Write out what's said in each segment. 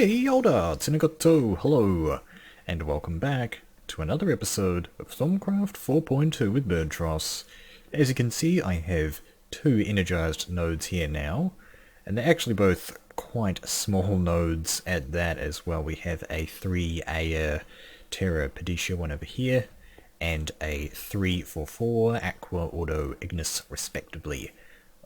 Kia ora, Tsunagoto, hello, and welcome back to another episode of Thaumcraft 4.2 with Birdtross. As you can see, I have two energized nodes here now, and they're actually both quite small nodes at that as well. We have a 3 Terra Pedestal one over here, and a 344 Aqua Auto Ignis respectively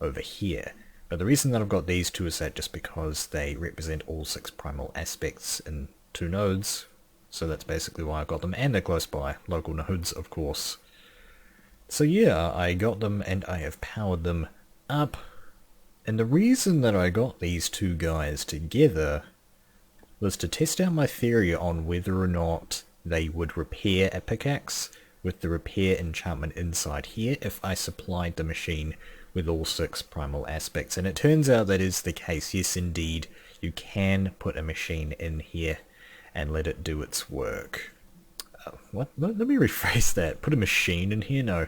over here. But the reason that I've got these two is that just because they represent all 6 primal aspects in 2 nodes, so that's basically why I got them, and they're close by, local nodes of course. So yeah, I got them and I have powered them up, and the reason that I got these two guys together was to test out my theory on whether or not they would repair a pickaxe with the repair enchantment inside here if I supplied the machine with all 6 primal aspects. And it turns out that is the case. Yes indeed, you can put a machine in here and let it do its work. What? Let me rephrase that. Put a machine in here? No.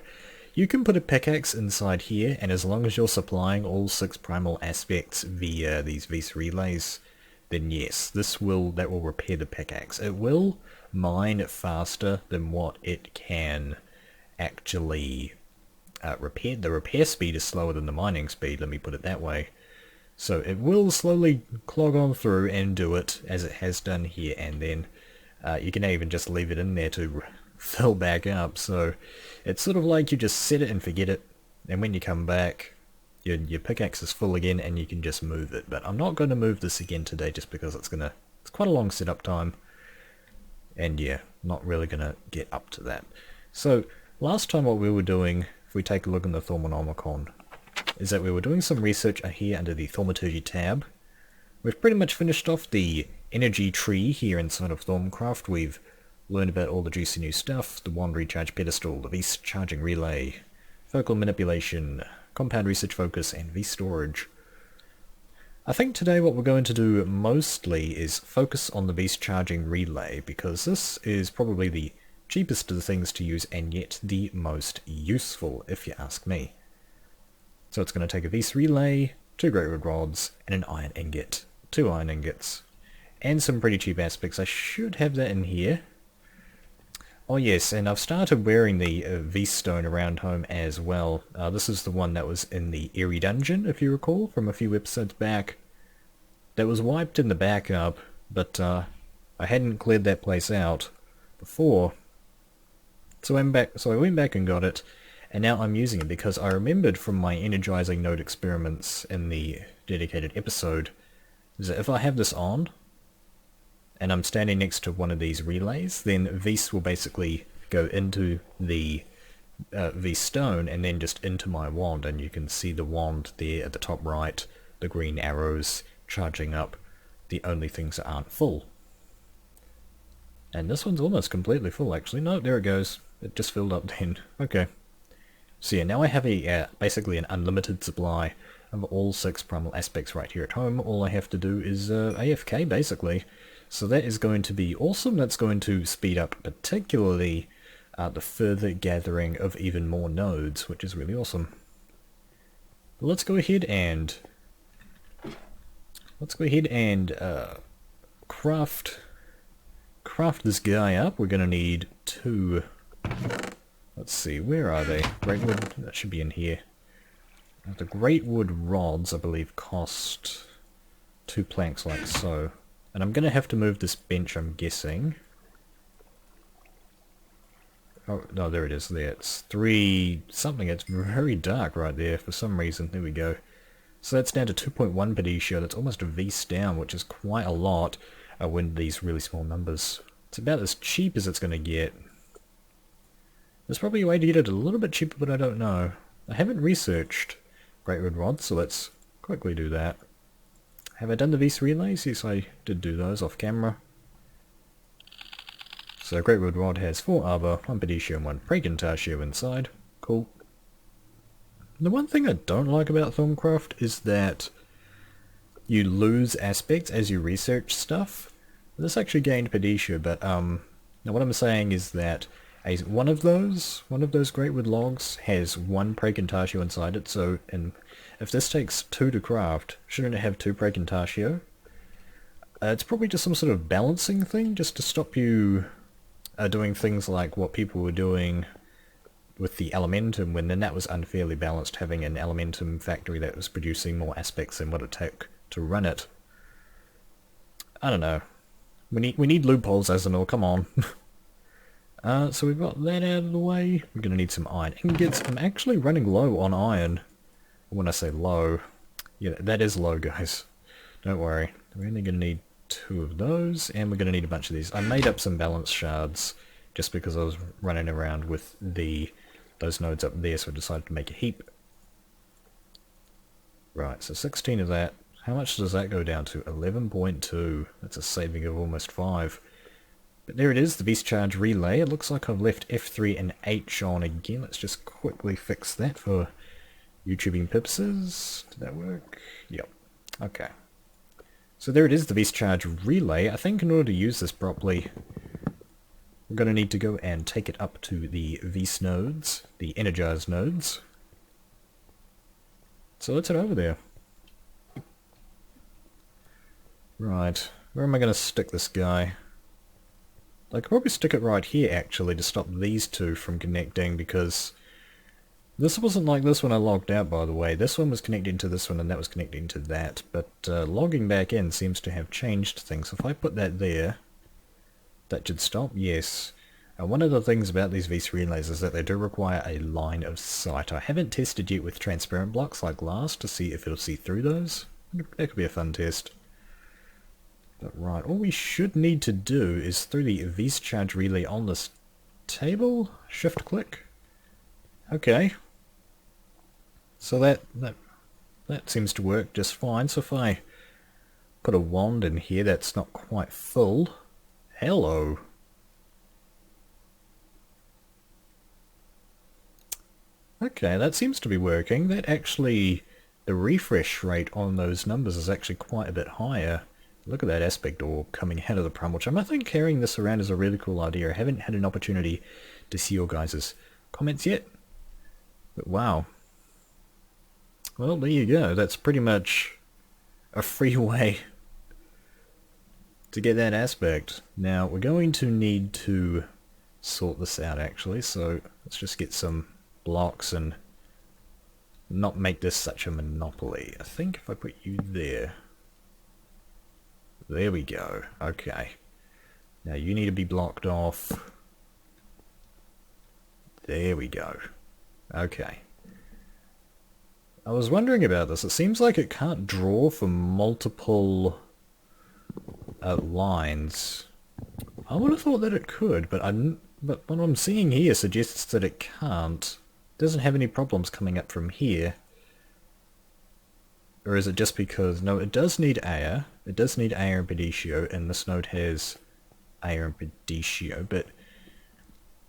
You can put a pickaxe inside here, and as long as you're supplying all 6 primal aspects via these Vis relays, then yes, that will repair the pickaxe. It will mine faster than what it can actually repair. The repair speed is slower than the mining speed, let me put it that way. So it will slowly clog on through and do it, as it has done here, and then you can even just leave it in there to fill back up. So it's sort of like you just set it and forget it, and when you come back, your pickaxe is full again and you can just move it. But I'm not going to move this again today just because it's quite a long setup time, and yeah, not really going to get up to that. So last time what we were doing, if we take a look in the Thaumonomicon, is that we were doing some research here under the Thaumaturgy tab. We've pretty much finished off the energy tree here inside of Thaumcraft. We've learned about all the juicy new stuff: the wand recharge pedestal, the Vis Charging Relay, focal manipulation, compound research focus, and Vis storage. I think today what we're going to do mostly is focus on the Vis Charging Relay, because this is probably the cheapest of the things to use and yet the most useful, if you ask me. So it's going to take a Vis relay, 2 great wood rods, and an iron ingot, 2 iron ingots, and some pretty cheap aspects. I should have that in here. Oh yes, and I've started wearing the Vis stone around home as well. This is the one that was in the Eerie dungeon, if you recall, from a few episodes back. That was wiped in the backup, but I hadn't cleared that place out before. So I went back and got it, and now I'm using it because I remembered from my energizing node experiments in the dedicated episode is that if I have this on and I'm standing next to one of these relays, then Vis will basically go into the Vis stone and then just into my wand, and you can see the wand there at the top right, the green arrows charging up, the only things that aren't full. And this one's almost completely full actually. No, there it goes. It just filled up then. Okay. So yeah, now I have basically an unlimited supply of all 6 primal aspects right here at home. All I have to do is AFK basically. So that is going to be awesome. That's going to speed up particularly the further gathering of even more nodes, which is really awesome. But let's go ahead and craft this guy up. We're going to need 2. Let's see, where are they? Great wood, that should be in here. The great wood rods, I believe, cost 2 planks like so. And I'm going to have to move this bench, I'm guessing. Oh, no, there it is. There, it's 3 something. It's very dark right there for some reason. There we go. So that's down to 2.1 Pedestal. That's almost a Vis down, which is quite a lot when these really small numbers. It's about as cheap as it's going to get. There's probably a way to get it a little bit cheaper, but I don't know. I haven't researched great wood rods, so let's quickly do that. Have I done the Vis relays? Yes, I did do those off camera. So great wood rod has 4 arbor, 1 pedestal, and 1 precontatio inside. Cool. The one thing I don't like about Thaumcraft is that you lose aspects as you research stuff. This actually gained pedestal, but now what I'm saying is that one of those great wood logs has 1 precontatio inside it, so if this takes 2 to craft, shouldn't it have 2 precontatio? It's probably just some sort of balancing thing, just to stop you doing things like what people were doing with the Elementum, when then that was unfairly balanced, having an Elementum factory that was producing more aspects than what it took to run it. I don't know. We need loopholes, Asimil, come on. So we've got that out of the way. We're going to need some iron ingots. I'm actually running low on iron. When I say low, yeah, that is low, guys. Don't worry. We're only going to need 2 of those, and we're going to need a bunch of these. I made up some balance shards just because I was running around with those nodes up there, so I decided to make a heap. Right, so 16 of that. How much does that go down to? 11.2. That's a saving of almost 5. But there it is, the Vis Charging Relay. It looks like I've left F3 and H on again. Let's just quickly fix that for YouTubing purposes. Did that work? Yep. Okay. So there it is, the Vis Charging Relay. I think in order to use this properly, we're going to need to go and take it up to the Vis nodes, the energized nodes. So let's head over there. Right, where am I going to stick this guy? I could probably stick it right here actually to stop these two from connecting, because this wasn't like this when I logged out, by the way. This one was connecting to this one and that was connecting to that, but logging back in seems to have changed things. If I put that there, that should stop, yes. One of the things about these Vis relays is that they do require a line of sight. I haven't tested yet with transparent blocks like glass to see if it'll see through those. That could be a fun test. But right, all we should need to do is through the Vis Charging Relay on this table, shift click. Okay. So that seems to work just fine. So if I put a wand in here that's not quite full. Hello. Okay, that seems to be working. That actually, the refresh rate on those numbers is actually quite a bit higher. Look at that aspect orb coming out of the prum, which I think carrying this around is a really cool idea. I haven't had an opportunity to see your guys' comments yet. But wow. Well, there you go. That's pretty much a free way to get that aspect. Now, we're going to need to sort this out actually, so let's just get some blocks and not make this such a monopoly. I think if I put you there... There we go. Okay. Now you need to be blocked off. There we go. Okay. I was wondering about this. It seems like it can't draw from multiple lines. I would have thought that it could, but what I'm seeing here suggests that it can't. It doesn't have any problems coming up from here. Or is it just because... No, it does need air. It does need air and Pedestal, and this node has air and Pedestal, but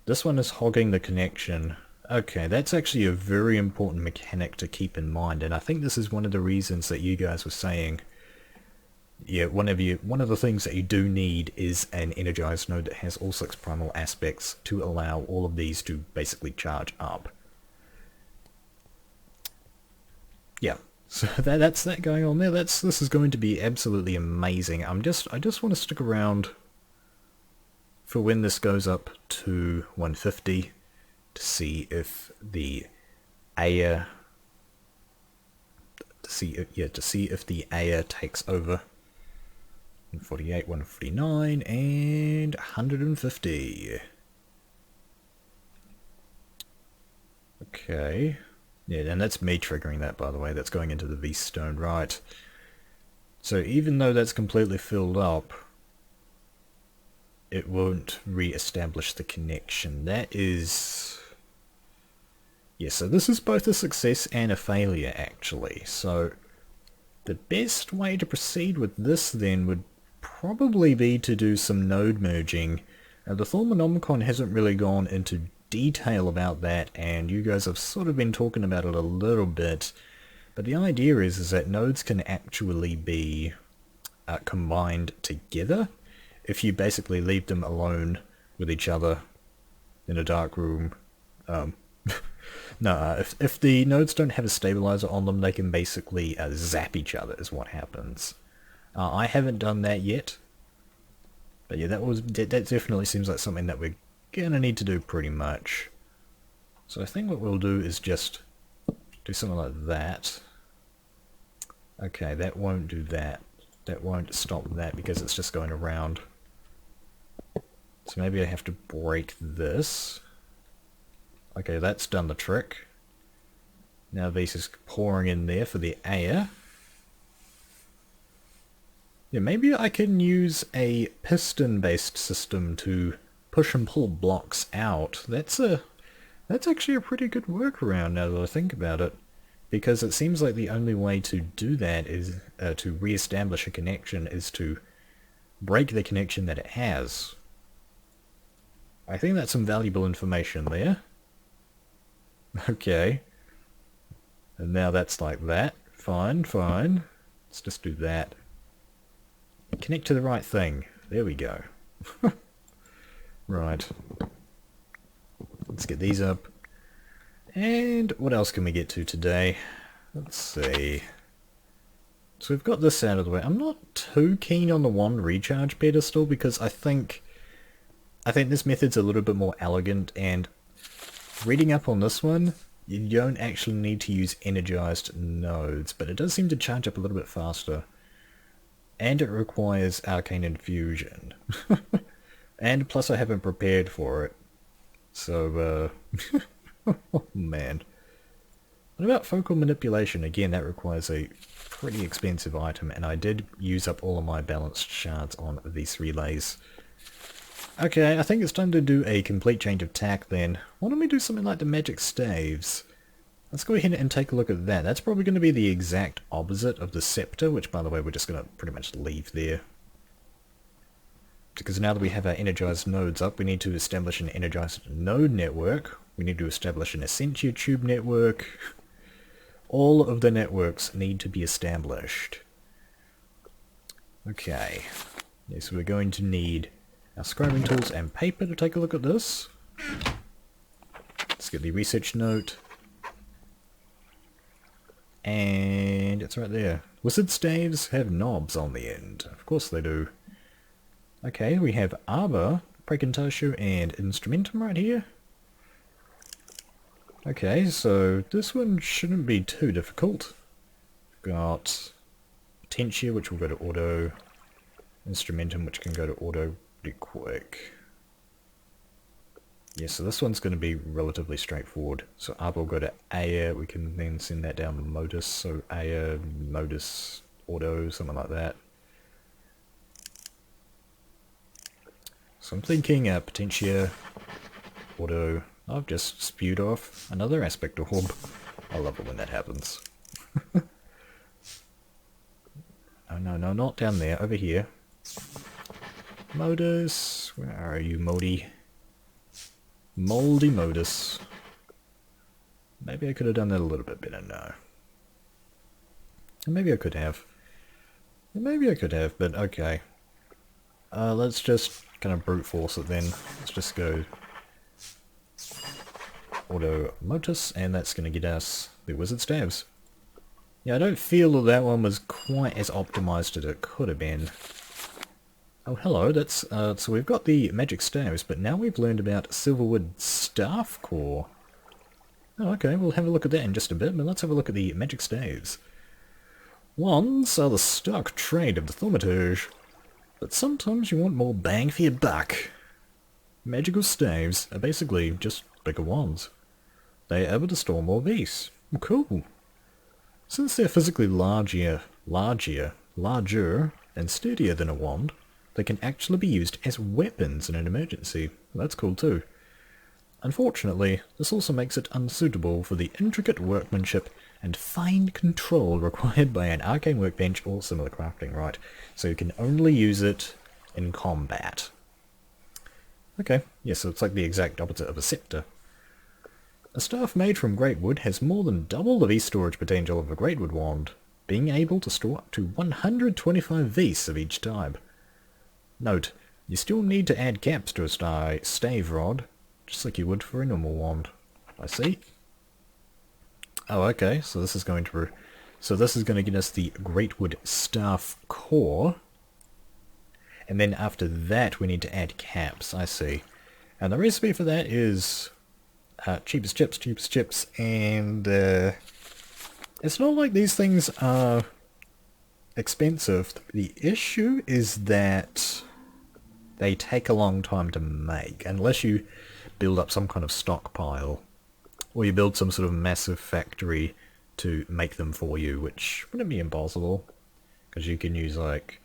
this one is hogging the connection. Okay, that's actually a very important mechanic to keep in mind, and I think this is one of the reasons that you guys were saying, yeah, one of the things that you do need is an energized node that has all 6 primal aspects to allow all of these to basically charge up. Yeah. So that's that going on there. This is going to be absolutely amazing. I just want to stick around for when this goes up to 150 to see if the air if the air takes over. 148, 149, and 150. Okay. Yeah, and that's me triggering that, by the way. That's going into the Vis stone, right. So even though that's completely filled up, it won't re-establish the connection. That is... Yeah, so this is both a success and a failure, actually. So the best way to proceed with this, then, would probably be to do some node merging. The Thaumcraft hasn't really gone into detail about that, and you guys have sort of been talking about it a little bit, but the idea is that nodes can actually be combined together if you basically leave them alone with each other in a dark room. No, if the nodes don't have a stabilizer on them, they can basically zap each other is what happens. I haven't done that yet. But yeah, that definitely seems like something that we're gonna need to do pretty much. So I think what we'll do is just do something like that. Okay, that won't do that. That won't stop that because it's just going around. So maybe I have to break this. Okay, that's done the trick. Now Vis is pouring in there for the air. Yeah, maybe I can use a piston-based system to push and pull blocks out. That's actually a pretty good workaround now that I think about it. Because it seems like the only way to do that is to re-establish a connection is to break the connection that it has. I think that's some valuable information there. Okay. And now that's like that. Fine, fine. Let's just do that. Connect to the right thing. There we go. Right. Let's get these up. And what else can we get to today? Let's see. So we've got this out of the way. I'm not too keen on the wand recharge pedestal because I think this method's a little bit more elegant, and reading up on this one, you don't actually need to use energized nodes, but it does seem to charge up a little bit faster. And it requires arcane infusion. And plus I haven't prepared for it. So, oh man. What about focal manipulation? Again, that requires a pretty expensive item, and I did use up all of my balanced shards on these relays. Okay, I think it's time to do a complete change of tack then. Why don't we do something like the magic staves? Let's go ahead and take a look at that. That's probably going to be the exact opposite of the scepter, which by the way we're just going to pretty much leave there. Because now that we have our energized nodes up, we need to establish an energized node network. We need to establish an Essentia tube network. All of the networks need to be established. Okay. Yeah, so we're going to need our scribing tools and paper to take a look at this. Let's get the research note. And it's right there. Wizard staves have knobs on the end. Of course they do. Okay, we have Arbor, Precontatio, and Instrumentum right here. Okay, so this one shouldn't be too difficult. We've got Potentia, which will go to auto. Instrumentum, which can go to auto pretty quick. Yeah, so this one's going to be relatively straightforward. So Arbor will go to Air, we can then send that down Modus, so Air, Modus, Auto, something like that. So I'm thinking Potentia, Auto. I've just spewed off another aspect orb. I love it when that happens. Oh no, no, not down there, over here. Modus, where are you, Moldy? Moldy Modus. Maybe I could have done that a little bit better, no. Maybe I could have. Maybe I could have, but okay. Let's just kind of brute force it then. Let's just go auto Motus, and that's going to get us the wizard staves. Yeah, I don't feel that that one was quite as optimized as it could have been. Oh, hello, that's, so we've got the magic staves, but now we've learned about Silverwood Staff Core. Oh, okay, we'll have a look at that in just a bit, but let's have a look at the magic staves. Wands are the stock trade of the thaumaturge, but sometimes you want more bang for your buck. Magical staves are basically just bigger wands. They are able to store more Vis. Cool. Since they're physically larger, and sturdier than a wand, they can actually be used as weapons in an emergency. That's cool too. Unfortunately, this also makes it unsuitable for the intricate workmanship and fine control required by an arcane workbench or similar crafting right, so you can only use it in combat. Okay, yes, so it's like the exact opposite of a scepter. A staff made from great wood has more than double the Vis storage potential of a greatwood wand, being able to store up to 125 Vis of each type. Note, you still need to add caps to a stave rod, just like you would for a normal wand. I see. Oh, okay, so this is going to So this is going to get us the Greatwood Staff Core. And then after that we need to add caps, I see. And the recipe for that is cheapest chips, and it's not like these things are expensive. The issue is that they take a long time to make, unless you build up some kind of stockpile, or you build some sort of massive factory to make them for you, which wouldn't be impossible, because you can use like...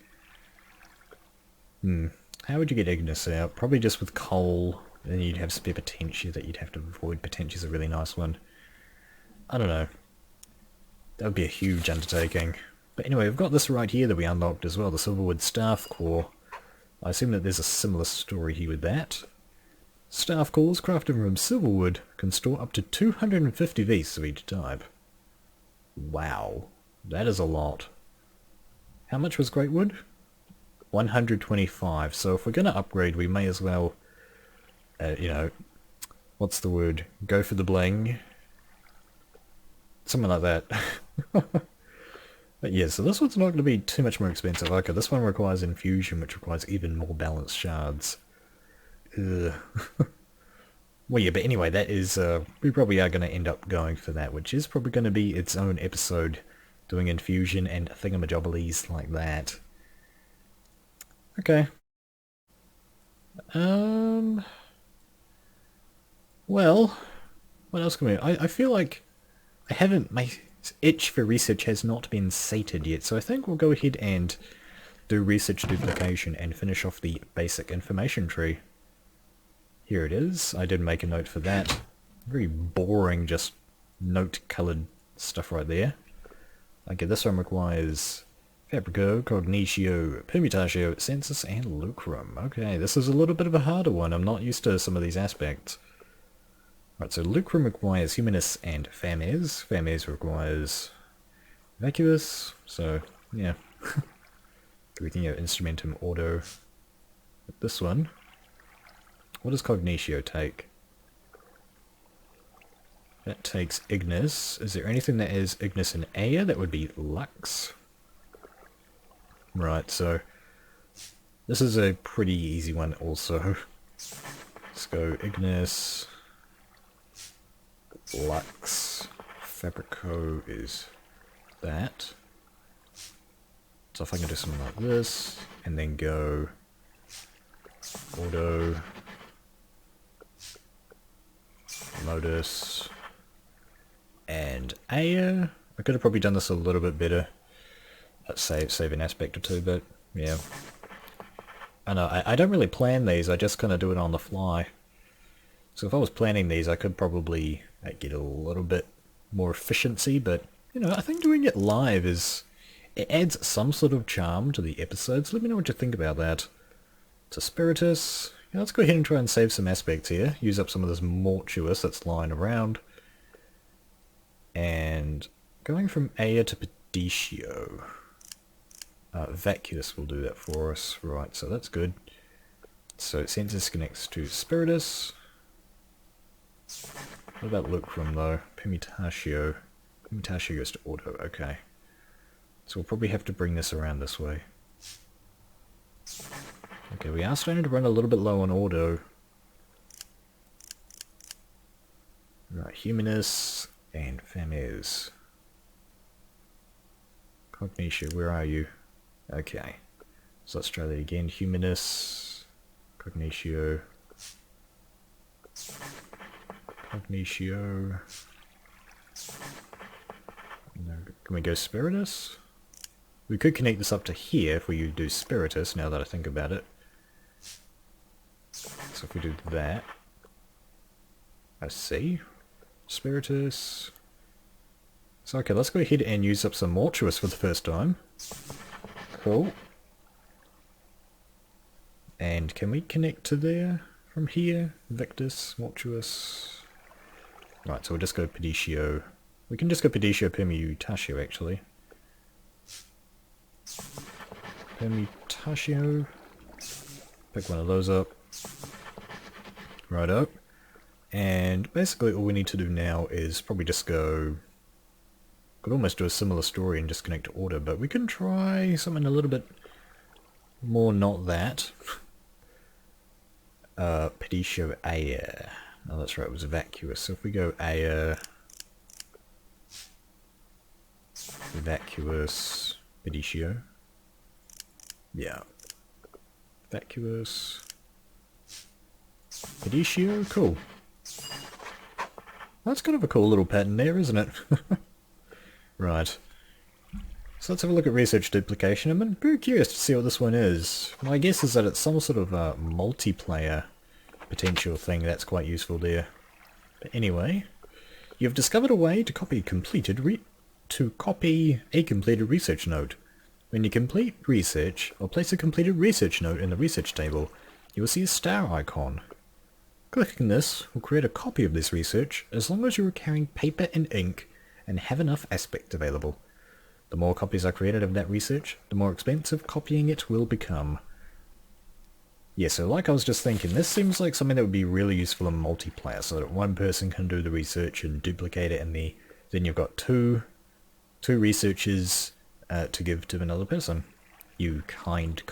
how would you get Ignis out? Probably just with coal. Then you'd have spare Potentia that you'd have to avoid. Potentia's a really nice one. I don't know. That would be a huge undertaking. But anyway, we've got this right here that we unlocked as well, the Silverwood Staff Core. I assume that there's a similar story here with that. Staff cores crafted from Silverwood can store up to 250 Vis of each type. Wow, that is a lot. How much was Greatwood? 125. So if we're going to upgrade, we may as well... you know, what's the word? Go for the bling. Something like that. But yeah, so this one's not going to be too much more expensive. Okay, this one requires infusion, which requires even more balanced shards. Ugh. Well, yeah, but anyway, that is, we probably are going to end up going for that, which is probably going to be its own episode, doing infusion and thingamajobblies like that. Okay. Well, what else can we... I feel like I haven't... My itch for research has not been sated yet, so I think we'll go ahead and do research duplication and finish off the basic information tree. Here it is. I did make a note for that. Very boring, just note-coloured stuff right there. Okay, this one requires Fabrico, Cognitio, Permutatio, Census, and Lucrum. Okay, this is a little bit of a harder one. I'm not used to some of these aspects. Right, so Lucrum requires Humanus and Fames. Fames requires Vacuous, so, yeah. We can go Instrumentum Auto. But this one, what does Cognitio take? That takes Ignis. Is there anything that is Ignis and Air? That would be Lux. Right, so this is a pretty easy one also. Let's go Ignis, Lux, Fabrico is that. So if I can do something like this, and then go Auto, Modus, and Air. I could have probably done this a little bit better. Save an aspect or two, but yeah. I know, I don't really plan these, I just kind of do it on the fly. So if I was planning these, I could probably get a little bit more efficiency, but, you know, I think doing it live is... It adds some sort of charm to the episodes. Let me know what you think about that. So Spiritus, yeah, let's go ahead and try and save some aspects here. Use up some of this Mortuous that's lying around. And going from Air to Pedestal. Vacuous will do that for us. Right, so that's good. So Census connects to Spiritus. What about Lucrum though? Permutatio. Permutatio goes to Auto, okay. So we'll probably have to bring this around this way. Okay, we are starting to run a little bit low on Auto. Right, Humanus and Fames. Cognitio, where are you? Okay, so let's try that again. Humanus, Cognitio, Cognitio. No, can we go Spiritus? We could connect this up to here if we do Spiritus, now that I think about it. So if we do that, I see. Spiritus. So okay, let's go ahead and use up some Mortuous for the first time. Cool. And can we connect to there from here? Victus, Mortuous. Right, so we'll just go Pedestal. We can just go Pedestal Permutatio actually. Permutatio. Pick one of those up. Right up. And basically all we need to do now is probably just go Could almost do a similar story and just connect to order, but we can try something a little bit more not that. Pedestal air. Oh, that's right, it was vacuous. So if we go air, vacuous, Pedestal. Yeah. Vacuous. Pedestal, cool. That's kind of a cool little pattern there, isn't it? Right. So let's have a look at research duplication. I'm very curious to see what this one is. My guess is that it's some sort of multiplayer potential thing that's quite useful there. But anyway, you've discovered a way to copy a completed research node. When you complete research, or place a completed research node in the research table, you will see a star icon. Clicking this will create a copy of this research as long as you are carrying paper and ink and have enough aspect available. The more copies are created of that research, the more expensive copying it will become. Yeah, so like I was just thinking, this seems like something that would be really useful in multiplayer, so that one person can do the research and duplicate it, and then you've got two researchers to give to another person. You kind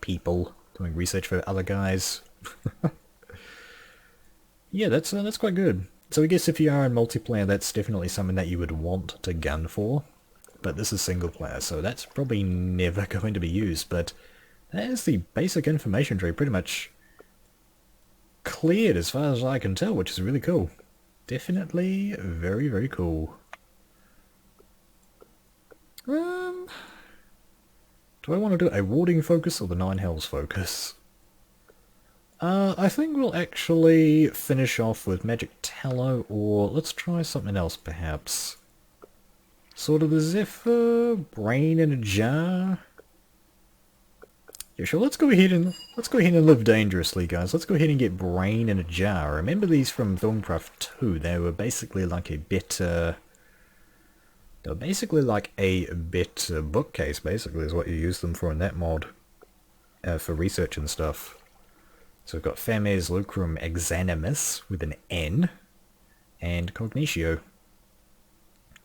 people doing research for other guys. Yeah, that's quite good. So I guess if you are in multiplayer, that's definitely something that you would want to gun for. But this is single player, so that's probably never going to be used. But that is the basic information tree pretty much cleared as far as I can tell, which is really cool. Definitely very, very cool. Do I want to do a warding focus or the Nine Hells focus? I think we'll actually finish off with Magic Tallow, or let's try something else perhaps. Sort of the Zephyr, Brain in a Jar. Yeah, sure, let's go ahead and live dangerously, guys. Let's go ahead and get Brain in a Jar. Remember these from Thaumcraft 2, they were basically like a better... They were basically like a better bookcase, basically, is what you use them for in that mod. For research and stuff. So we've got Fames Lucrum Exanimus with an N, and Cognitio.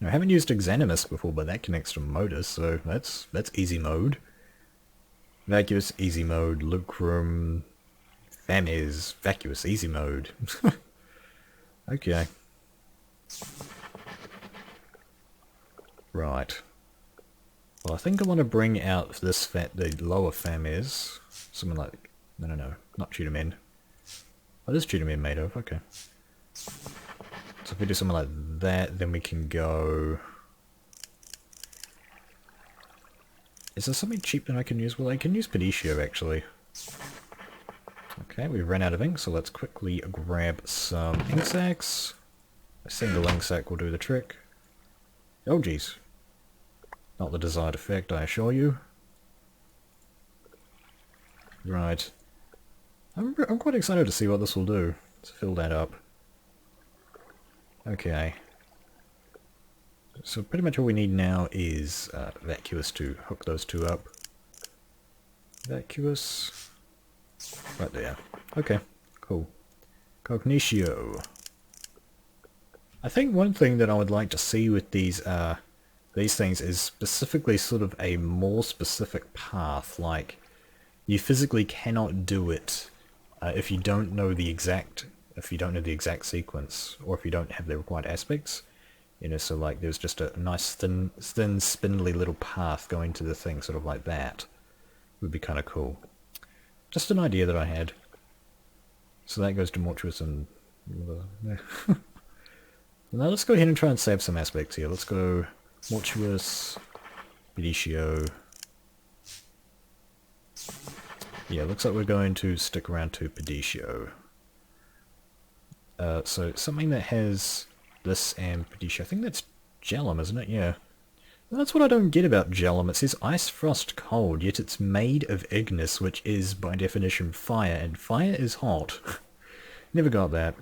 Now, I haven't used Exanimus before, but that connects to Modus, so that's easy mode. Vacuous, easy mode. Lucrum, Fames, Vacuous, easy mode. Okay. Right. Well, I think I want to bring out this the lower Fames. Something like... No, not Tudor Men. What is Tudor Men made of? Okay. So if we do something like that, then we can go... Is there something cheap that I can use? Well, I can use Pedestal, actually. Okay, we've run out of ink, so let's quickly grab some ink sacks. A single ink sack will do the trick. Oh, geez. Not the desired effect, I assure you. Right. I'm quite excited to see what this will do. Let's fill that up. Okay. So pretty much all we need now is Vacuous to hook those two up. Vacuous. Right there. Okay, cool. Cognitio. I think one thing that I would like to see with these things is specifically sort of a more specific path. Like, you physically cannot do it if you don't know the exact sequence, or if you don't have the required aspects. You know, so like there's just a nice thin spindly little path going to the thing, sort of like that. Would be kind of cool. Just an idea that I had. So that goes to Mortuous and... Now let's go ahead and try and save some aspects here. Let's go Mortuous, Pedestal. Yeah, looks like we're going to stick around to Pedestal. So something that has this and Pedestal. I think that's Gellum, isn't it? Yeah. That's what I don't get about Gellum. It says Ice, Frost, Cold, yet it's made of Ignis, which is by definition fire, and fire is hot. Never got that.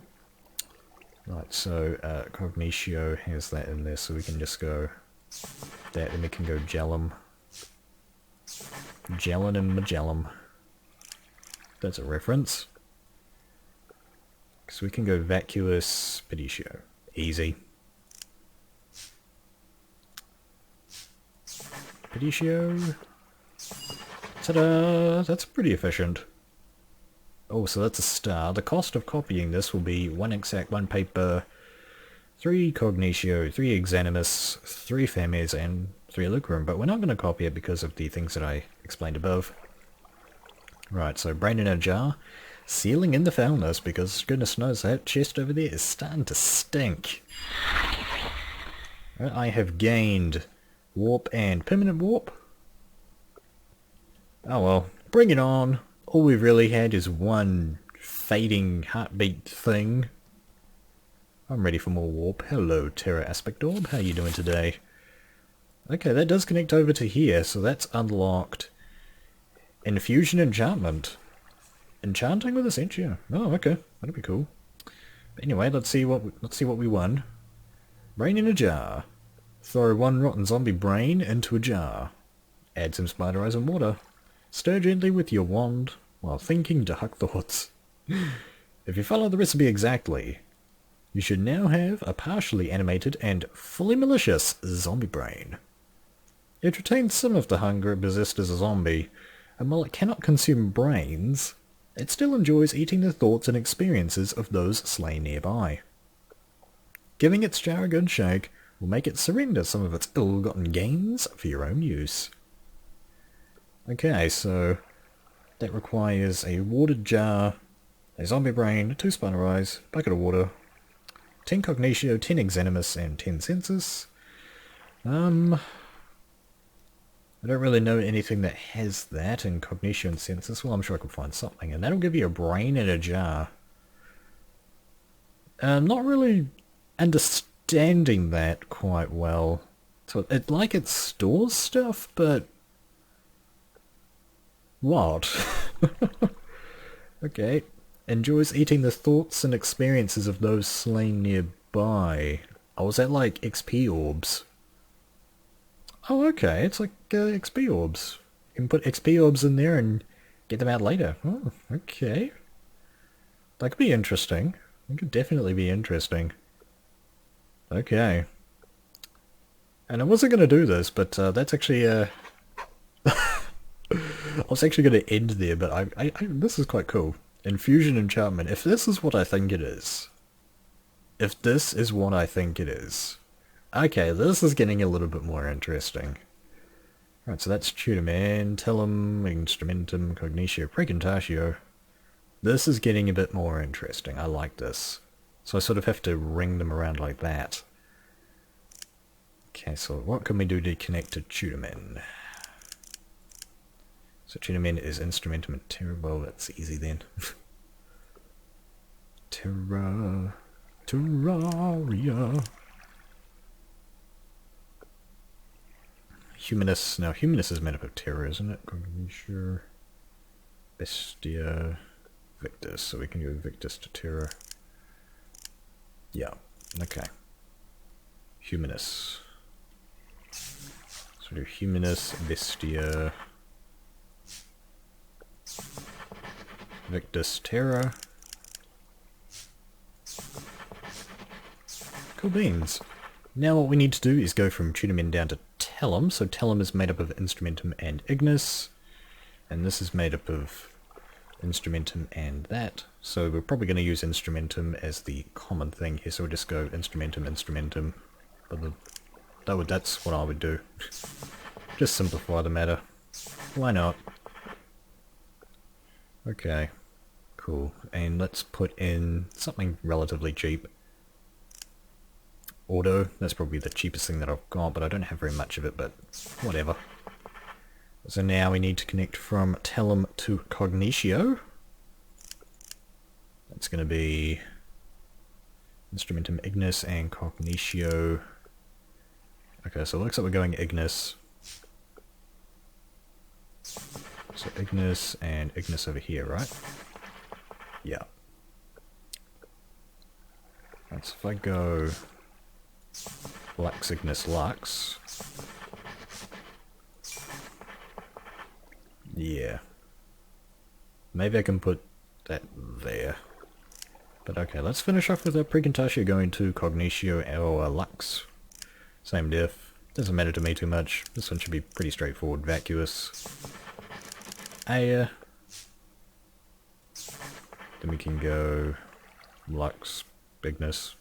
Right, so Cognitio has that in there, so we can just go that, and we can go Gellum. Gellin and Magellum. That's a reference. So we can go Vacuous, Pedestal. Easy. Pedestal. Ta-da! That's pretty efficient. Oh, so that's a star. The cost of copying this will be 1 exact, 1 paper, 3 cognitio, 3 exanimus, 3 fames, and 3 lucrum. But we're not going to copy it because of the things that I explained above. Right, so brain in a jar, sealing in the foulness, because goodness knows that chest over there is starting to stink. Right, I have gained warp and permanent warp. Oh well, bring it on. All we've really had is one fading heartbeat thing. I'm ready for more warp. Hello, Terra Aspect Orb. How you doing today? Okay, that does connect over to here, so that's unlocked. Infusion enchantment. Enchanting with Essentia. Oh, okay. That'll be cool. But anyway, let's see what we won. Brain in a jar. Throw 1 rotten zombie brain into a jar. Add some spider eyes and water. Stir gently with your wand while thinking dark thoughts. If you follow the recipe exactly, you should now have a partially animated and fully malicious zombie brain. It retains some of the hunger it possessed as a zombie, and while it cannot consume brains, it still enjoys eating the thoughts and experiences of those slain nearby. Giving its jar a good shake will make it surrender some of its ill-gotten gains for your own use. Okay, so that requires a watered jar, a zombie brain, 2 spider eyes, bucket of water, 10 cognitio, 10 exanimus, and 10 senses. I don't really know anything that has that in cognitio and senses. Well, I'm sure I can find something, and that'll give you a brain in a jar. I'm not really understanding that quite well. So it stores stuff, but what? Okay. Enjoys eating the thoughts and experiences of those slain nearby. Oh, is that like XP orbs? Oh, okay. It's like XP orbs. You can put XP orbs in there and get them out later. Oh, okay. That could be interesting. It could definitely be interesting. Okay. And I wasn't going to do this, but that's actually I was actually going to end there, but this is quite cool. Infusion enchantment. If this is what I think it is. If this is what I think it is. Okay, this is getting a little bit more interesting. Right, so that's Tutorman, Instrumentum, Cognitio, Precontatio. This is getting a bit more interesting. I like this. So I sort of have to ring them around like that. Okay, so what can we do to connect to Tutorman? So Tutorman is Instrumentum and Terra. Well, that's easy then. Terraria. Humanus. Now, Humanus is made up of Terra, isn't it? Sure. Bestia. Victus. So we can go Victus to Terra. Yeah. Okay. Humanus. So do Humanus, Bestia, Victus, Terra. Cool beans. Now what we need to do is go from Tutorman down to Tellum. So Tellum is made up of Instrumentum and Ignis. And this is made up of Instrumentum and that. So we're probably going to use Instrumentum as the common thing here. So we'll just go Instrumentum, Instrumentum. But that's what I would do. Just simplify the matter. Why not? Okay. Cool. And let's put in something relatively cheap. Auto. That's probably the cheapest thing that I've got, but I don't have very much of it, but whatever. So now we need to connect from Tellum to Cognitio. That's going to be Instrumentum Ignis and Cognitio. Okay, so it looks like we're going Ignis. So Ignis and Ignis over here, right? Yeah. Right, so if I go Lux, Ignis, Lux. Yeah. Maybe I can put that there. But okay, let's finish off with our Precontatio going to Cognitio or Lux. Same diff. Doesn't matter to me too much. This one should be pretty straightforward. Vacuous. Air. Then we can go Lux, Bigness.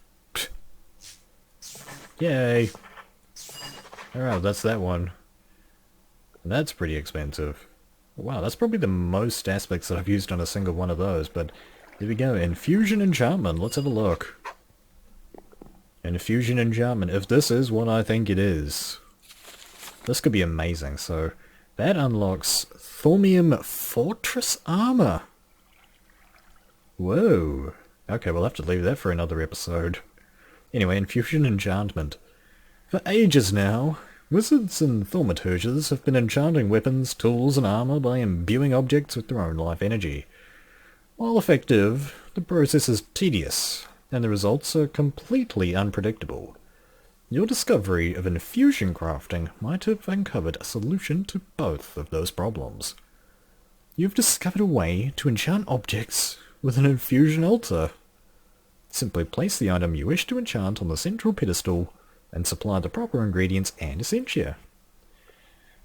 Yay! Alright, that's that one. And that's pretty expensive. Wow, that's probably the most aspects that I've used on a single one of those, but there we go. Infusion Enchantment, let's have a look. Infusion Enchantment, if this is what I think it is, this could be amazing. So, that unlocks Thaumium Fortress Armor. Whoa. Okay, we'll have to leave that for another episode. Anyway, Infusion Enchantment. For ages now, wizards and thaumaturges have been enchanting weapons, tools, and armor by imbuing objects with their own life energy. While effective, the process is tedious, and the results are completely unpredictable. Your discovery of infusion crafting might have uncovered a solution to both of those problems. You've discovered a way to enchant objects with an infusion altar. Simply place the item you wish to enchant on the central pedestal and supply the proper ingredients and essentia.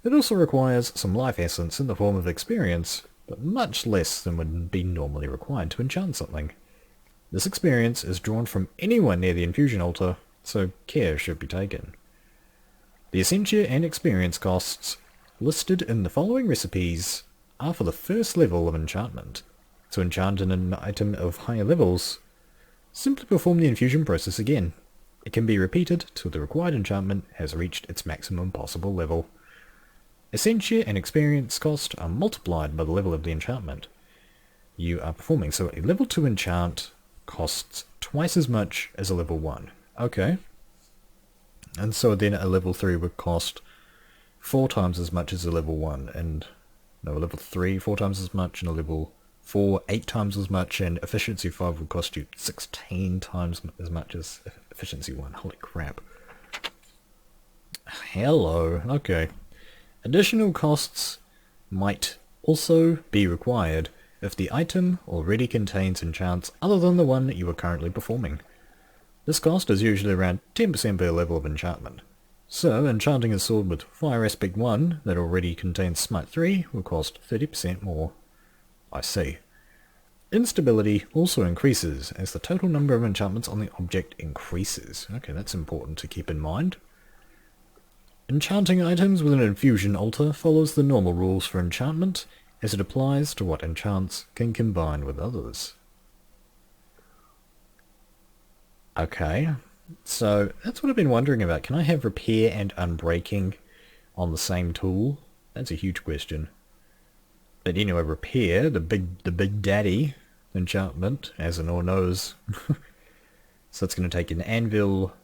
It also requires some life essence in the form of experience, but much less than would be normally required to enchant something. This experience is drawn from anyone near the infusion altar, so care should be taken. The essentia and experience costs listed in the following recipes are for the first level of enchantment. To enchant an item of higher levels, simply perform the infusion process again. It can be repeated till the required enchantment has reached its maximum possible level. Essentia and experience cost are multiplied by the level of the enchantment you are performing, so a level 2 enchant costs twice as much as a level 1. Okay. And so then a level 3 would cost 4 times as much as a level 1, and no, a level 3 4 times as much, and a level 4 8 times as much, and efficiency 5 would cost you 16 times as much as efficiency 1. Holy crap. Hello. Okay. Additional costs might also be required if the item already contains enchants other than the one you are currently performing. This cost is usually around 10% per level of enchantment. So, enchanting a sword with Fire Aspect 1 that already contains Smite 3 will cost 30% more. I see. Instability also increases as the total number of enchantments on the object increases. Okay, that's important to keep in mind. Enchanting items with an infusion altar follows the normal rules for enchantment, as it applies to what enchants can combine with others. Okay, so that's what I've been wondering about. Can I have repair and unbreaking on the same tool? That's a huge question. But anyway, repair, the big daddy enchantment, as an all knows. So it's going to take an anvil,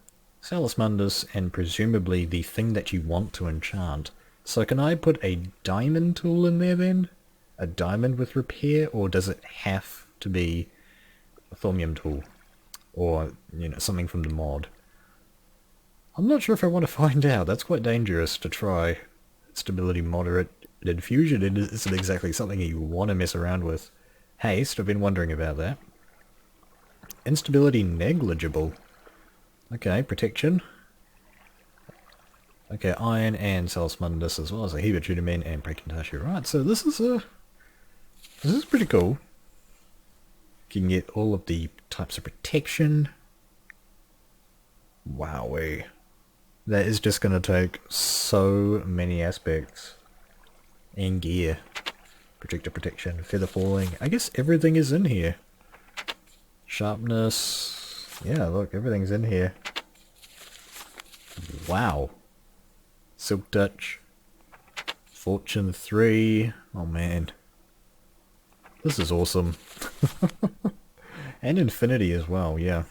Salus Mundus, and presumably the thing that you want to enchant. So can I put a diamond tool in there then? A diamond with repair, or does it have to be a thaumium tool? Or, you know, something from the mod? I'm not sure if I want to find out. That's quite dangerous to try. Stability moderate. Infusion isn't exactly something you want to mess around with. Haste, I've been wondering about that. Instability negligible. Okay, protection. Okay, iron and Salus Mundus as well as a Heber Tudamen and Precontashi. Right, so this is pretty cool. You can get all of the types of protection. Wowee. That is just going to take so many aspects. And gear. Projector protection, feather falling. I guess everything is in here. Sharpness. Yeah, look, everything's in here. Wow. Silk Touch. Fortune 3. Oh man. This is awesome. And Infinity as well, yeah.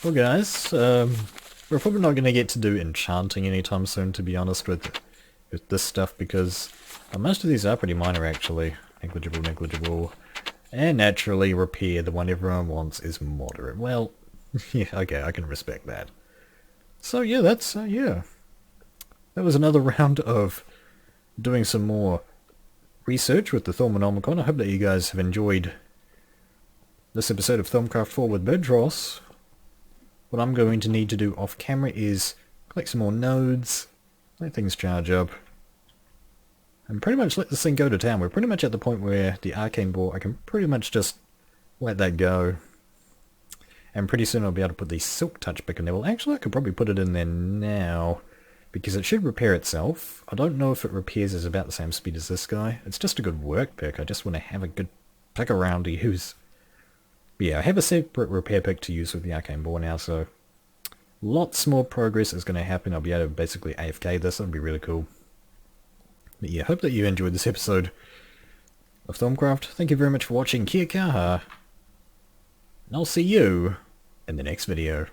Well guys, we're probably not going to get to do enchanting anytime soon, to be honest with this stuff, because most of these are pretty minor actually. Negligible. And naturally, repair, the one everyone wants, is moderate. Well, yeah, okay, I can respect that. So yeah, that's, yeah. That was another round of doing some more research with the Thaumonomicon. I hope that you guys have enjoyed this episode of Thaumcraft 4 with Birdtross. What I'm going to need to do off camera is collect some more nodes, let things charge up, and pretty much let this thing go to town. We're pretty much at the point where the arcane ball, I can pretty much just let that go. And pretty soon I'll be able to put the silk touch back in there. Well, actually I could probably put it in there now, because it should repair itself. I don't know if it repairs at about the same speed as this guy. It's just a good work pick. I just want to have a good pick around to use. But yeah, I have a separate repair pick to use with the arcane ball now, so lots more progress is going to happen. I'll be able to basically AFK this. That'll be really cool. But yeah, hope that you enjoyed this episode of Thaumcraft. Thank you very much for watching. Kia kaha. And I'll see you in the next video.